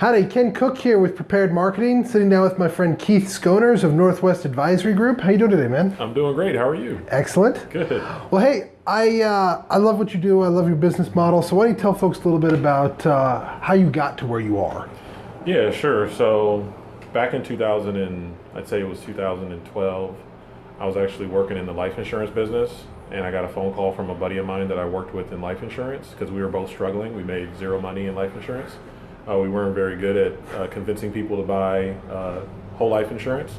Howdy, Ken Cook here with Prepared Marketing, sitting down with my friend Keith Sconiers of Northwest Advisory Group. How you doing today, man? I'm doing great. How are you? Excellent. Good. Well, hey, I love what you do. I love your business model. So why don't you tell folks a little bit about how you got to where you are? Yeah, sure. So back in 2000, and I'd say it was 2012, I was actually working in the life insurance business, and I got a phone call from a buddy of mine that I worked with in life insurance because we were both struggling. We made zero money in life insurance. We weren't very good at convincing people to buy whole life insurance.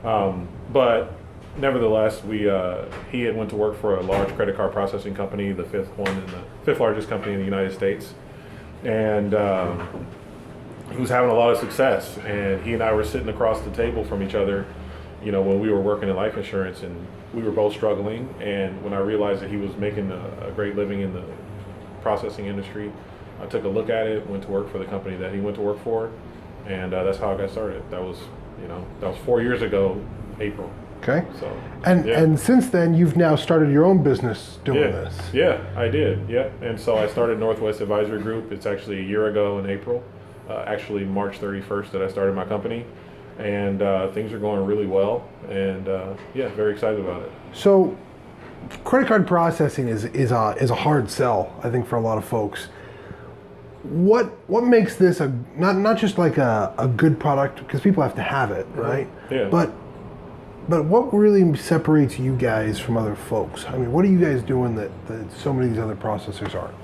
But nevertheless, he had went to work for a large credit card processing company, the fifth largest company in the United States. And he was having a lot of success. And he and I were sitting across the table from each other, you know, when we were working in life insurance, and we were both struggling. And when I realized that he was making a great living in the processing industry, I took a look at it, went to work for the company that he went to work for, and that's how I got started. That was 4 years ago, April. Okay. So, and since then, you've now started your own business doing this. Yeah, I did. Yeah, and so I started Northwest Advisory Group. It's actually a year ago in April, actually March 31st that I started my company, and things are going really well, and very excited about it. So, credit card processing is a hard sell, I think, for a lot of folks. What makes this not just like a good product, because people have to have it, right? Yeah. But what really separates you guys from other folks? I mean, what are you guys doing that so many of these other processors aren't?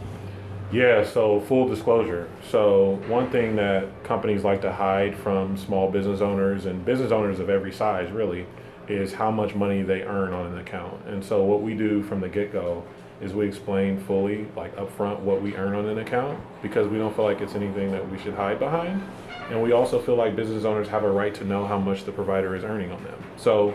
Yeah, so full disclosure. So one thing that companies like to hide from small business owners and business owners of every size really is how much money they earn on an account. And so what we do from the get-go is we explain fully, like upfront, what we earn on an account, because we don't feel like it's anything that we should hide behind. And we also feel like business owners have a right to know how much the provider is earning on them. So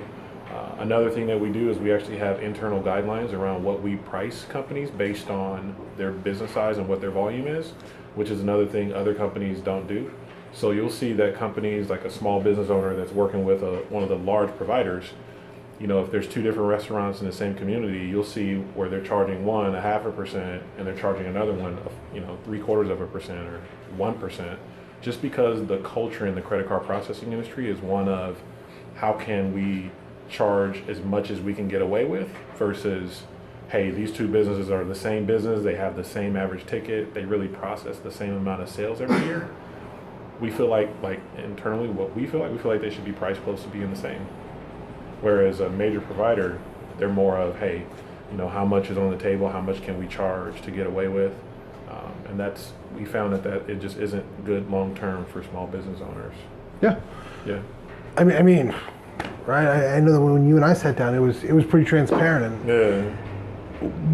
another thing that we do is we actually have internal guidelines around what we price companies based on their business size and what their volume is, which is another thing other companies don't do. So you'll see that companies, like a small business owner that's working with one of the large providers, you know, if there's two different restaurants in the same community, you'll see where they're charging one 0.5% and they're charging another one, 0.75% or 1%, just because the culture in the credit card processing industry is one of how can we charge as much as we can get away with versus, hey, these two businesses are the same business, they have the same average ticket, they really process the same amount of sales every year. We feel like internally, we feel like they should be priced close to being the same. Whereas a major provider, they're more of, hey, how much is on the table, how much can we charge to get away with, and we found that it just isn't good long term for small business owners. Yeah. Yeah. I mean, right? I know that when you and I sat down, it was pretty transparent. And Yeah.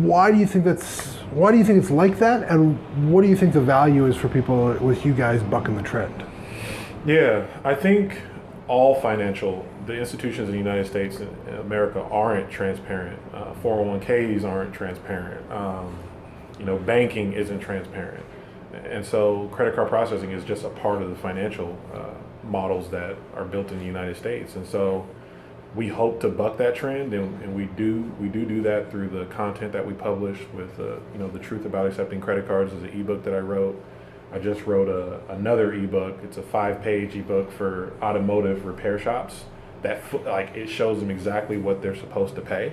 Why do you think it's like that, and what do you think the value is for people with you guys bucking the trend? Yeah, I think the institutions in the United States and America aren't transparent. 401ks aren't transparent. Banking isn't transparent. And so credit card processing is just a part of the financial models that are built in the United States. And so we hope to buck that trend, and we do that through the content that we publish with the Truth About Accepting Credit Cards is an ebook that I wrote. I just wrote another ebook. It's a 5-page ebook for automotive repair shops that it shows them exactly what they're supposed to pay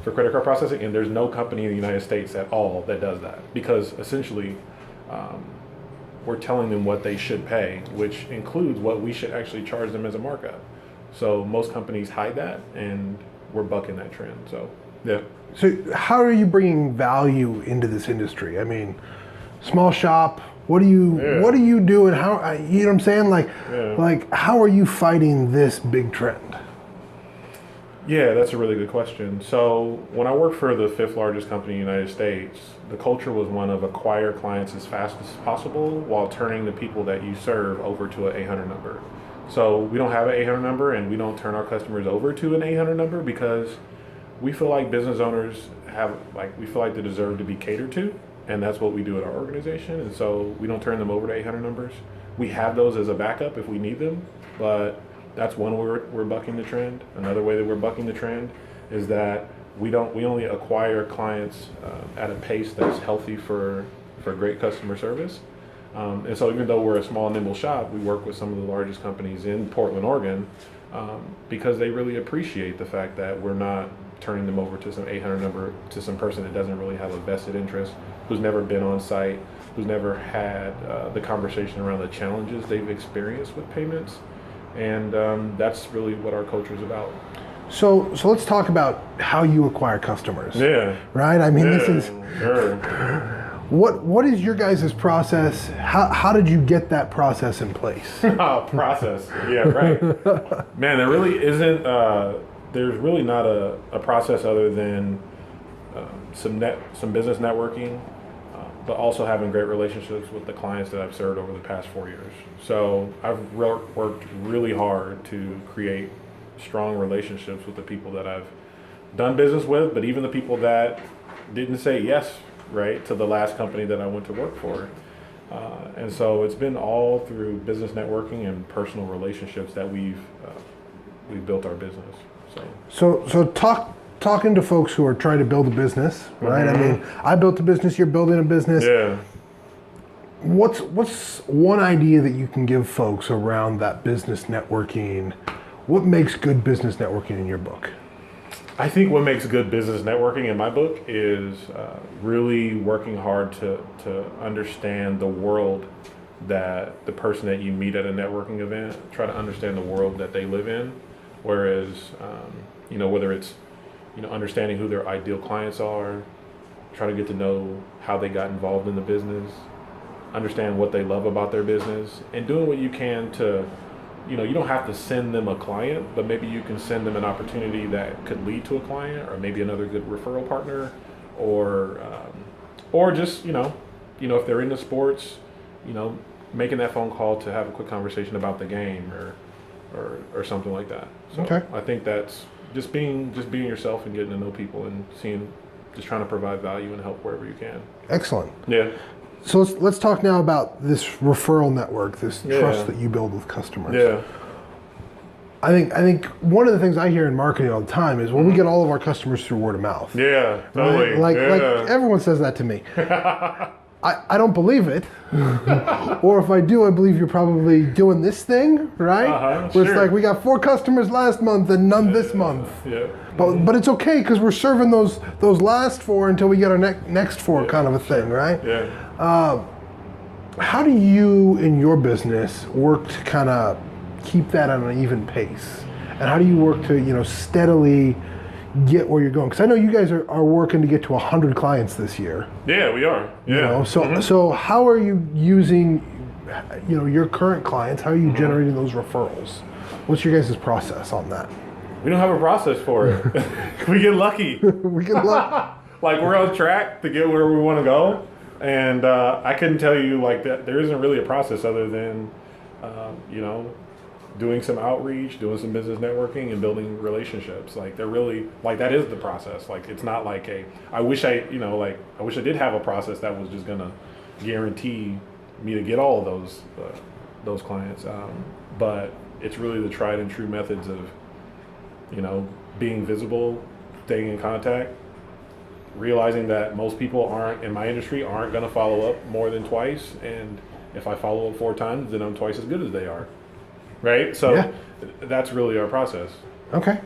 for credit card processing, and there's no company in the United States at all that does that, because essentially we're telling them what they should pay, which includes what we should actually charge them as a markup. So most companies hide that, and we're bucking that trend. So yeah. So how are you bringing value into this industry? I mean, small shop. What do you do, and how? You know what I'm saying? Like how are you fighting this big trend? Yeah, that's a really good question. So when I worked for the 5th largest company in the United States, the culture was one of acquire clients as fast as possible while turning the people that you serve over to an 800 number. So we don't have an 800 number, and we don't turn our customers over to an 800 number because we feel like business owners we feel like they deserve to be catered to, and that's what we do at our organization. And so we don't turn them over to 800 numbers. We have those as a backup if we need them, but that's one way we're bucking the trend. Another way that we're bucking the trend is that we only acquire clients at a pace that's healthy for great customer service. And so even though we're a small, nimble shop, we work with some of the largest companies in Portland, Oregon, because they really appreciate the fact that we're not turning them over to some 800 number, to some person that doesn't really have a vested interest, who's never been on site, who's never had the conversation around the challenges they've experienced with payments. And that's really what our culture is about. So let's talk about how you acquire customers. Yeah. Right? I mean, this is... Sure. What is your guys' process? How did you get that process in place? Process. Yeah, right. Man, there really isn't, there's really not a process other than some business networking, but also having great relationships with the clients that I've served over the past 4 years. So I've worked really hard to create strong relationships with the people that I've done business with, but even the people that didn't say yes, right, to the last company that I went to work for. And so it's been all through business networking and personal relationships that we've built our business. So talking to folks who are trying to build a business, right? Mm-hmm. I mean, I built a business, you're building a business. Yeah. What's one idea that you can give folks around that business networking? What makes good business networking in your book? I think what makes good business networking in my book is really working hard to understand the world that the person that you meet at a networking event, try to understand the world that they live in. Whereas, whether it's, understanding who their ideal clients are, try to get to know how they got involved in the business, understand what they love about their business, and doing what you can to, you don't have to send them a client, but maybe you can send them an opportunity that could lead to a client, or maybe another good referral partner, or just, if they're into sports, making that phone call to have a quick conversation about the game or something like that. So okay. I think that's just being yourself and getting to know people and just trying to provide value and help wherever you can. Excellent. Yeah. So let's talk now about this referral network, this trust that you build with customers. Yeah. I think one of the things I hear in marketing all the time is, well, we get all of our customers through word of mouth. Yeah, totally. Right? Like everyone says that to me. I don't believe it. Or if I do, I believe you're probably doing this thing, right? Where it's like, we got 4 customers last month and none this month. Yeah. But it's okay because we're serving those last 4 until we get our next 4 kind of a thing, right? Yeah. How do you in your business work to kind of keep that on an even pace? And how do you work to, steadily get where you're going? Because I know you guys are working to get to 100 clients this year. Yeah, we are. Yeah. So how are you using, your current clients? How are you generating those referrals? What's your guys' process on that? We don't have a process for it. We get lucky. We get lucky. Like, we're on track to get where we want to go. And I couldn't tell you like that. There isn't really a process other than, doing some outreach, doing some business networking, and building relationships. Like, they're really like, that is the process. Like, it's not like I wish I did have a process that was just gonna guarantee me to get all of those clients. But it's really the tried and true methods of, being visible, staying in contact, realizing that most people in my industry aren't going to follow up more than twice, and if I follow up 4 times, then I'm twice as good as they are, right? So that's really our process. Okay.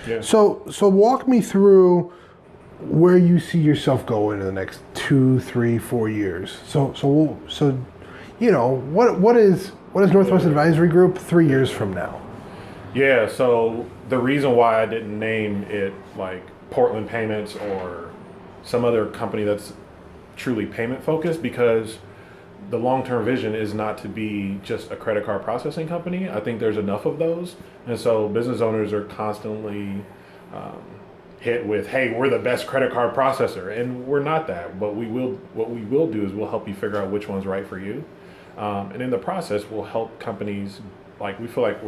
Yeah. So walk me through where you see yourself going in the next 2, 3, 4 years. So what is Northwest Advisory Group 3 years from now? Yeah. So the reason why I didn't name it like Portland Payments or some other company that's truly payment focused, because the long-term vision is not to be just a credit card processing company. I think there's enough of those, and so business owners are constantly hit with, hey, we're the best credit card processor, and we're not that. But what we will do is we'll help you figure out which one's right for you, and in the process we'll help companies. Like, we feel like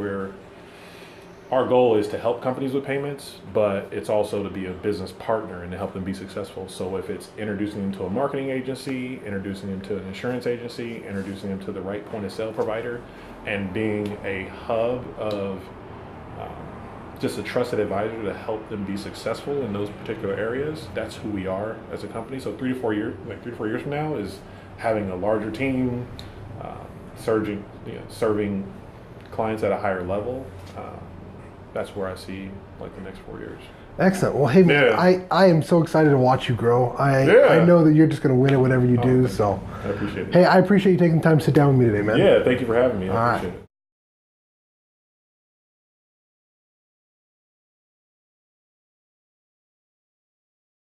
our goal is to help companies with payments, but it's also to be a business partner and to help them be successful. So if it's introducing them to a marketing agency, introducing them to an insurance agency, introducing them to the right point of sale provider, and being a hub of just a trusted advisor to help them be successful in those particular areas, that's who we are as a company. So 3 to 4 years from now is having a larger team, serving clients at a higher level. That's where I see like the next 4 years. Excellent. Well, hey, Yeah. I am so excited to watch you grow. I know that you're just going to win at whatever you do. So, I appreciate it. hey, I appreciate you taking the time to sit down with me today, man. Yeah, thank you for having me. I All right. appreciate it.